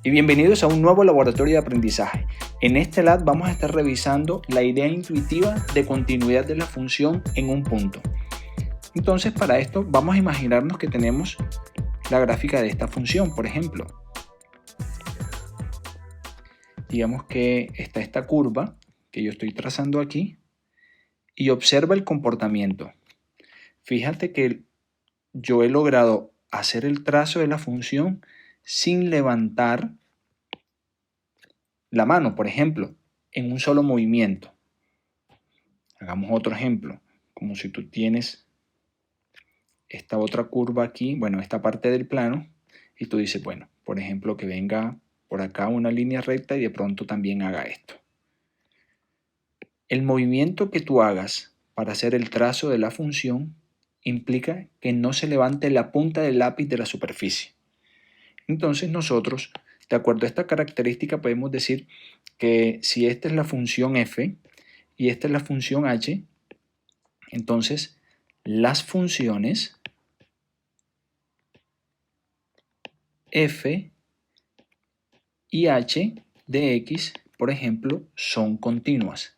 Y bienvenidos a un nuevo laboratorio de aprendizaje. En este lab vamos a estar revisando la idea intuitiva de continuidad de la función en un punto. Entonces, para esto vamos a imaginarnos que tenemos la gráfica de esta función, por ejemplo. Digamos que está esta curva que yo estoy trazando aquí y observa el comportamiento. Fíjate que yo he logrado hacer el trazo de la función sin levantar la mano, por ejemplo, en un solo movimiento. Hagamos otro ejemplo, como si tú tienes esta otra curva aquí, bueno, esta parte del plano, y tú dices, bueno, por ejemplo, que venga por acá una línea recta y de pronto también haga esto. El movimiento que tú hagas para hacer el trazo de la función implica que no se levante la punta del lápiz de la superficie. Entonces nosotros, de acuerdo a esta característica, podemos decir que si esta es la función f y esta es la función h, entonces las funciones f y h de x, por ejemplo, son continuas.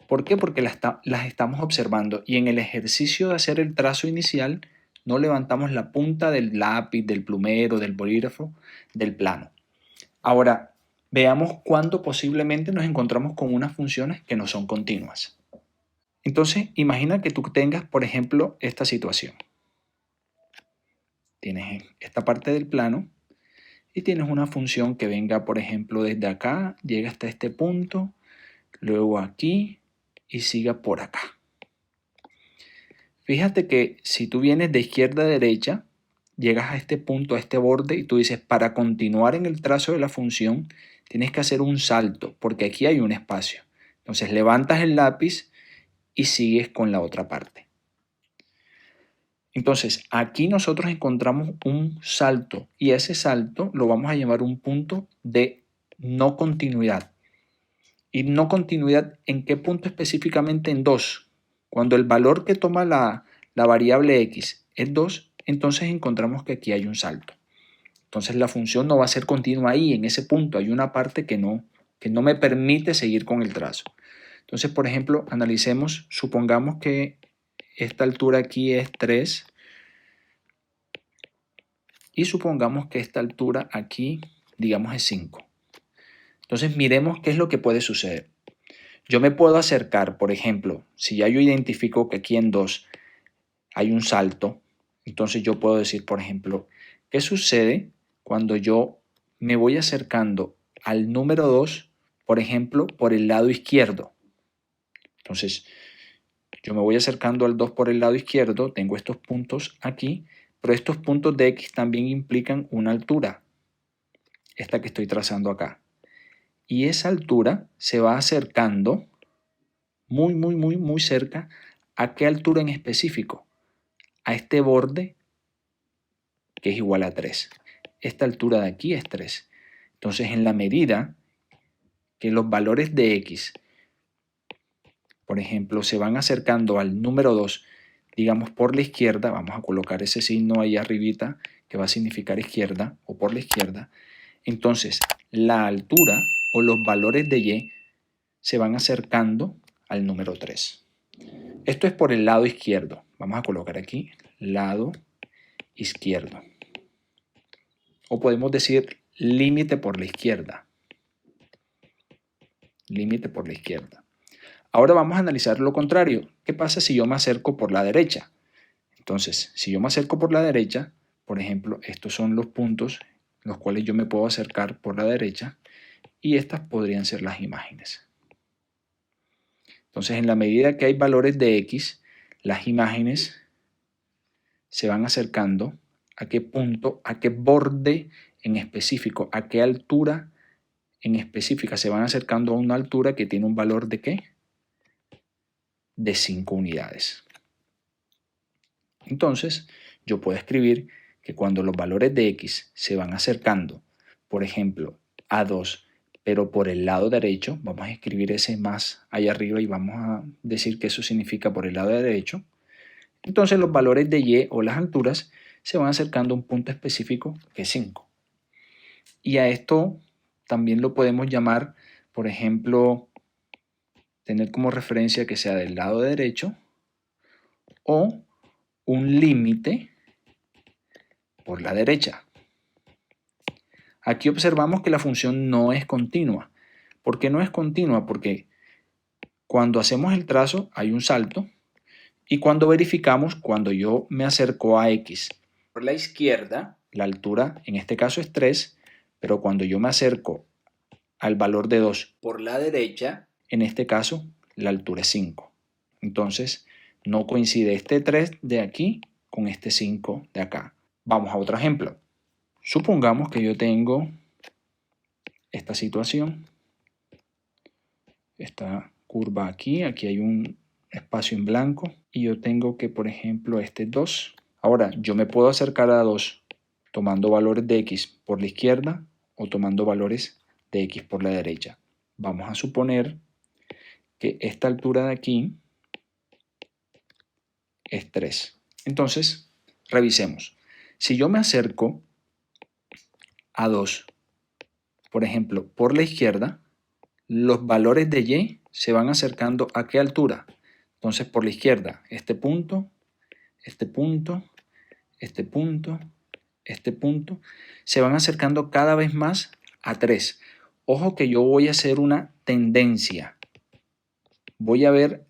¿Por qué? Porque las estamos observando y en el ejercicio de hacer el trazo inicial no levantamos la punta del lápiz, del plumero, del bolígrafo, del plano. Ahora, veamos cuándo posiblemente nos encontramos con unas funciones que no son continuas. Entonces, imagina que tú tengas, por ejemplo, esta situación. Tienes esta parte del plano y tienes una función que venga, por ejemplo, desde acá, llega hasta este punto, luego aquí y siga por acá. Fíjate que si tú vienes de izquierda a derecha, llegas a este punto, a este borde, y tú dices, para continuar en el trazo de la función, tienes que hacer un salto, porque aquí hay un espacio. Entonces levantas el lápiz y sigues con la otra parte. Entonces, aquí nosotros encontramos un salto, y ese salto lo vamos a llamar un punto de no continuidad. ¿Y no continuidad en qué punto específicamente? En 2. Cuando el valor que toma la variable x es 2, entonces encontramos que aquí hay un salto. Entonces la función no va a ser continua ahí, en ese punto. Hay una parte que no me permite seguir con el trazo. Entonces, por ejemplo, analicemos, supongamos que esta altura aquí es 3 y supongamos que esta altura aquí, digamos, es 5. Entonces miremos qué es lo que puede suceder. Yo me puedo acercar, por ejemplo, si ya yo identifico que aquí en 2 hay un salto, entonces yo puedo decir, por ejemplo, ¿qué sucede cuando yo me voy acercando al número 2, por ejemplo, por el lado izquierdo? Entonces, yo me voy acercando al 2 por el lado izquierdo, tengo estos puntos aquí, pero estos puntos de x también implican una altura, esta que estoy trazando acá. Y esa altura se va acercando muy cerca. ¿A qué altura en específico? A este borde que es igual a 3. Esta altura de aquí es 3. Entonces, en la medida que los valores de x, por ejemplo, se van acercando al número 2, digamos por la izquierda, vamos a colocar ese signo ahí arribita que va a significar izquierda o por la izquierda, entonces la altura o los valores de y se van acercando al número 3. Esto es por el lado izquierdo. Vamos a colocar aquí lado izquierdo. O podemos decir límite por la izquierda. Límite por la izquierda. Ahora vamos a analizar lo contrario. ¿Qué pasa si yo me acerco por la derecha? Entonces, si yo me acerco por la derecha, por ejemplo, estos son los puntos en los cuales yo me puedo acercar por la derecha y estas podrían ser las imágenes. Entonces, en la medida que hay valores de x, las imágenes se van acercando a qué punto, a qué borde en específico, a qué altura en específica se van acercando a una altura que tiene un valor de ¿qué? De 5 unidades. Entonces, yo puedo escribir que cuando los valores de x se van acercando, por ejemplo, a 2, pero por el lado derecho, vamos a escribir ese más allá arriba y vamos a decir que eso significa por el lado derecho, entonces los valores de y o las alturas se van acercando a un punto específico que es 5. Y a esto también lo podemos llamar, por ejemplo, tener como referencia que sea del lado derecho o un límite por la derecha. Aquí observamos que la función no es continua. ¿Por qué no es continua? Porque cuando hacemos el trazo hay un salto y cuando verificamos, cuando yo me acerco a X por la izquierda, la altura en este caso es 3, pero cuando yo me acerco al valor de 2 por la derecha, en este caso la altura es 5. Entonces no coincide este 3 de aquí con este 5 de acá. Vamos a otro ejemplo. Supongamos que yo tengo esta situación, esta curva aquí hay un espacio en blanco y yo tengo que, por ejemplo, este 2. Ahora, yo me puedo acercar a 2 tomando valores de X por la izquierda o tomando valores de X por la derecha. Vamos a suponer que esta altura de aquí es 3. Entonces, revisemos. Si yo me acerco a 2, por ejemplo, por la izquierda, los valores de Y se van acercando ¿a qué altura? Entonces, por la izquierda, este punto, este punto, este punto, este punto, se van acercando cada vez más a 3. Ojo que yo voy a hacer una tendencia. Voy a ver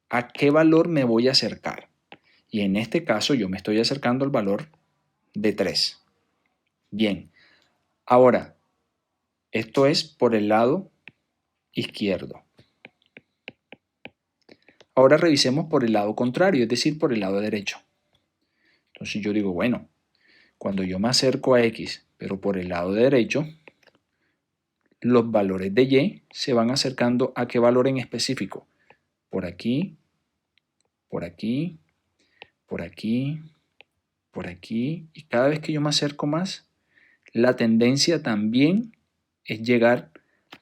a qué valor me voy a acercar. Y en este caso yo me estoy acercando al valor de 3. Bien, ahora, esto es por el lado izquierdo. Ahora revisemos por el lado contrario, es decir, por el lado derecho. Entonces yo digo, bueno, cuando yo me acerco a X, pero por el lado derecho, los valores de Y se van acercando ¿a qué valor en específico? Por aquí, por aquí, por aquí, por aquí. Y cada vez que yo me acerco más, la tendencia también es llegar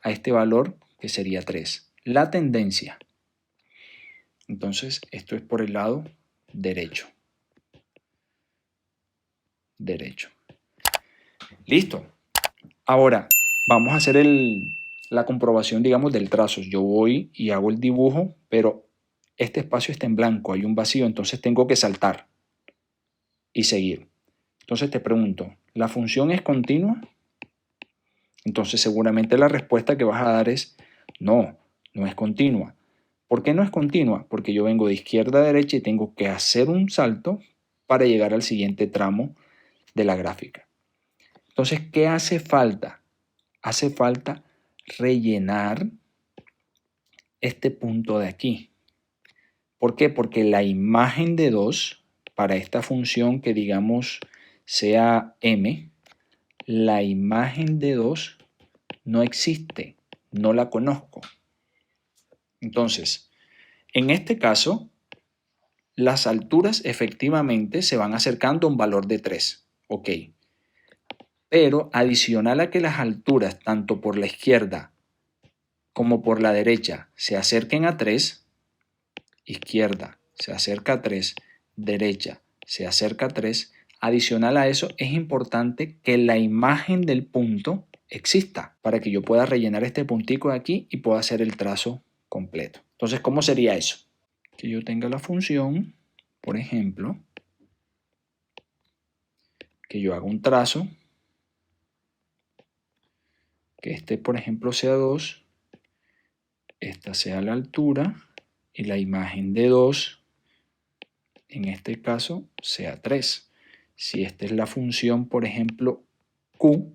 a este valor que sería 3. La tendencia. Entonces, esto es por el lado derecho. Derecho. Listo. Ahora, vamos a hacer la comprobación, digamos, del trazo. Yo voy y hago el dibujo, pero este espacio está en blanco, hay un vacío, entonces tengo que saltar y seguir. Entonces te pregunto, ¿la función es continua? Entonces seguramente la respuesta que vas a dar es no, no es continua. ¿Por qué no es continua? Porque yo vengo de izquierda a derecha y tengo que hacer un salto para llegar al siguiente tramo de la gráfica. Entonces, ¿qué hace falta? Hace falta rellenar este punto de aquí. ¿Por qué? Porque la imagen de 2 para esta función que digamos sea m, la imagen de 2 no existe, no la conozco. Entonces, en este caso, las alturas efectivamente se van acercando a un valor de 3. Ok. Pero adicional a que las alturas, tanto por la izquierda como por la derecha, se acerquen a 3, izquierda se acerca a 3, derecha se acerca a 3, adicional a eso es importante que la imagen del punto exista para que yo pueda rellenar este puntico de aquí y pueda hacer el trazo completo. Entonces, ¿cómo sería eso? Que yo tenga la función, por ejemplo, que yo haga un trazo, que este, por ejemplo, sea 2, esta sea la altura y la imagen de 2, en este caso, sea 3. Si esta es la función, por ejemplo, Q,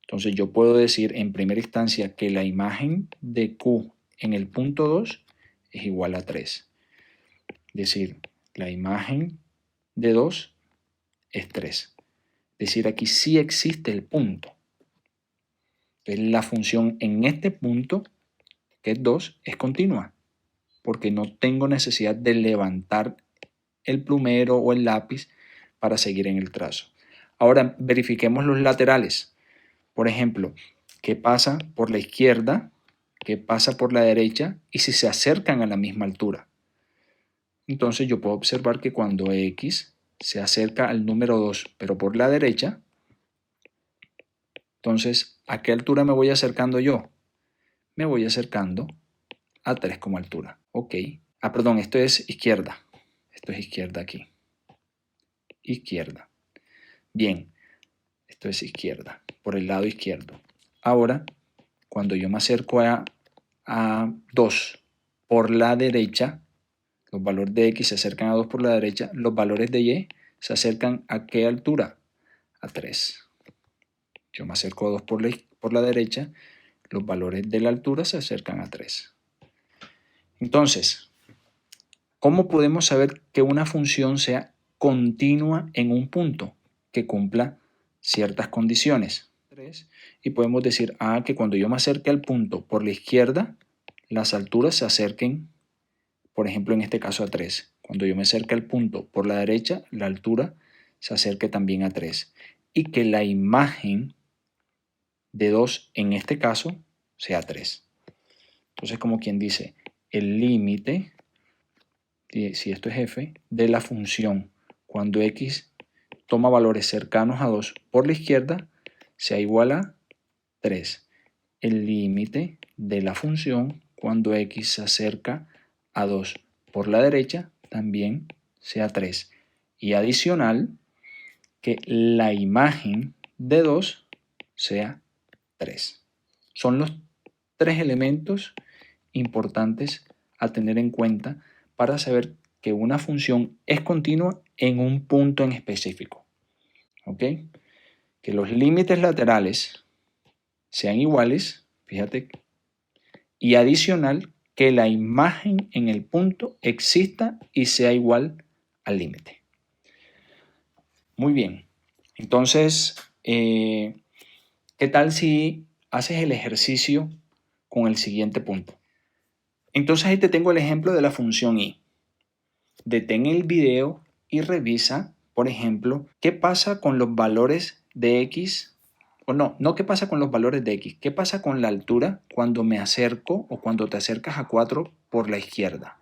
entonces yo puedo decir en primera instancia que la imagen de Q en el punto 2 es igual a 3. Es decir, la imagen de 2 es 3. Es decir, aquí sí existe el punto. Entonces la función en este punto, que es 2, es continua, porque no tengo necesidad de levantar el plumero o el lápiz para seguir en el trazo. Ahora verifiquemos los laterales. Por ejemplo, ¿qué pasa por la izquierda? ¿Qué pasa por la derecha? Y si se acercan a la misma altura. Entonces yo puedo observar que cuando X se acerca al número 2, pero por la derecha, Entonces, ¿a qué altura me voy acercando yo? Me voy acercando a 3 como altura. Ok. Ah, perdón, esto es izquierda. Esto es izquierda aquí. Izquierda. Bien, esto es izquierda, por el lado izquierdo. Ahora, cuando yo me acerco a 2 por la derecha, los valores de X se acercan a 2 por la derecha, los valores de Y se acercan ¿a qué altura? A 3. Yo me acerco a 2 por la derecha, los valores de la altura se acercan a 3. Entonces, ¿cómo podemos saber que una función sea continua en un punto que cumpla ciertas condiciones? Y podemos decir que cuando yo me acerque al punto por la izquierda, las alturas se acerquen, por ejemplo, en este caso a 3. Cuando yo me acerque al punto por la derecha, la altura se acerque también a 3. Y que la imagen de 2 en este caso sea 3. Entonces, como quien dice, el límite, si esto es f, de la función cuando x toma valores cercanos a 2 por la izquierda sea igual a 3. El límite de la función cuando x se acerca a 2 por la derecha también sea 3. Y adicional, que la imagen de 2 sea 3. Son los 3 elementos importantes a tener en cuenta para saber que una función es continua en un punto en específico. ¿Ok? Que los límites laterales sean iguales, fíjate, y adicional que la imagen en el punto exista y sea igual al límite. Muy bien, entonces, ¿qué tal si haces el ejercicio con el siguiente punto? Entonces ahí te tengo el ejemplo de la función y. Detén el video y revisa, por ejemplo, qué pasa con los valores de x, o no qué pasa con los valores de x, qué pasa con la altura cuando me acerco o cuando te acercas a 4 por la izquierda.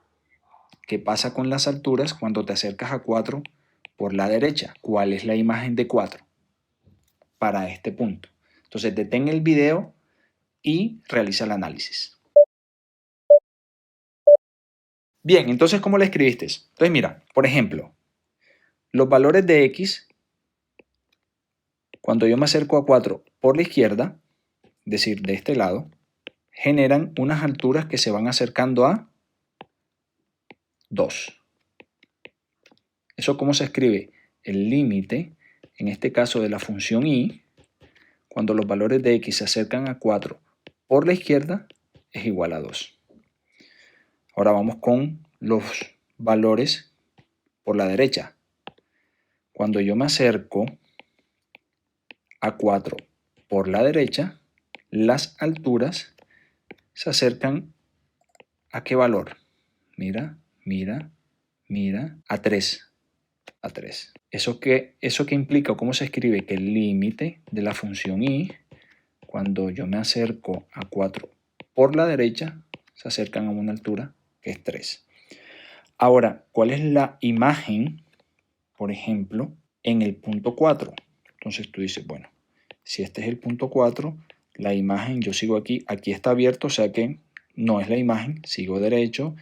¿Qué pasa con las alturas cuando te acercas a 4 por la derecha? ¿Cuál es la imagen de 4 para este punto? Entonces detén el video y realiza el análisis. Bien, entonces, ¿cómo la escribiste? Entonces, mira, por ejemplo, los valores de x, cuando yo me acerco a 4 por la izquierda, es decir, de este lado, generan unas alturas que se van acercando a 2. ¿Eso cómo se escribe? El límite, en este caso de la función y, cuando los valores de x se acercan a 4 por la izquierda, es igual a 2. Ahora vamos con los valores por la derecha. Cuando yo me acerco a 4 por la derecha, las alturas se acercan ¿a qué valor? Mira, a 3. A 3. ¿Eso qué implica? ¿Cómo se escribe? Que el límite de la función y, cuando yo me acerco a 4 por la derecha, se acercan a una altura que es 3. Ahora, ¿cuál es la imagen, por ejemplo, en el punto 4? Entonces tú dices, bueno, si este es el punto 4, la imagen, yo sigo aquí está abierto, o sea que no es la imagen, sigo derecho,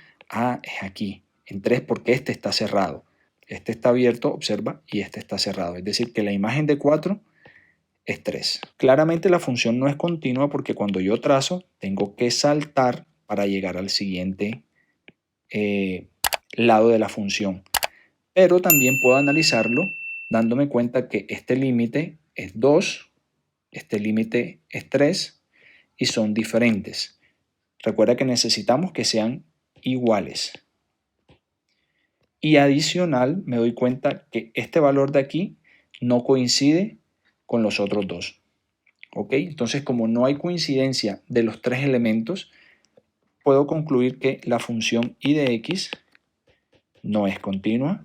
es aquí, en 3 porque este está cerrado. Este está abierto, observa, y este está cerrado. Es decir, que la imagen de 4 es 3. Claramente la función no es continua porque cuando yo trazo, tengo que saltar para llegar al siguiente lado de la función. Pero también puedo analizarlo dándome cuenta que este límite es 2, este límite es 3 y son diferentes. Recuerda que necesitamos que sean iguales. Y adicional me doy cuenta que este valor de aquí no coincide con los otros dos. ¿Ok? Entonces, como no hay coincidencia de los 3 elementos, puedo concluir que la función y de x no es continua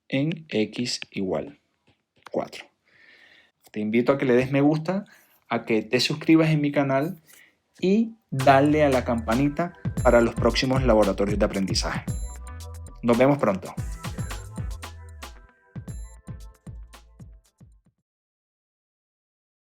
en x igual 4. Te invito a que le des me gusta, a que te suscribas en mi canal y dale a la campanita para los próximos laboratorios de aprendizaje. Nos vemos pronto.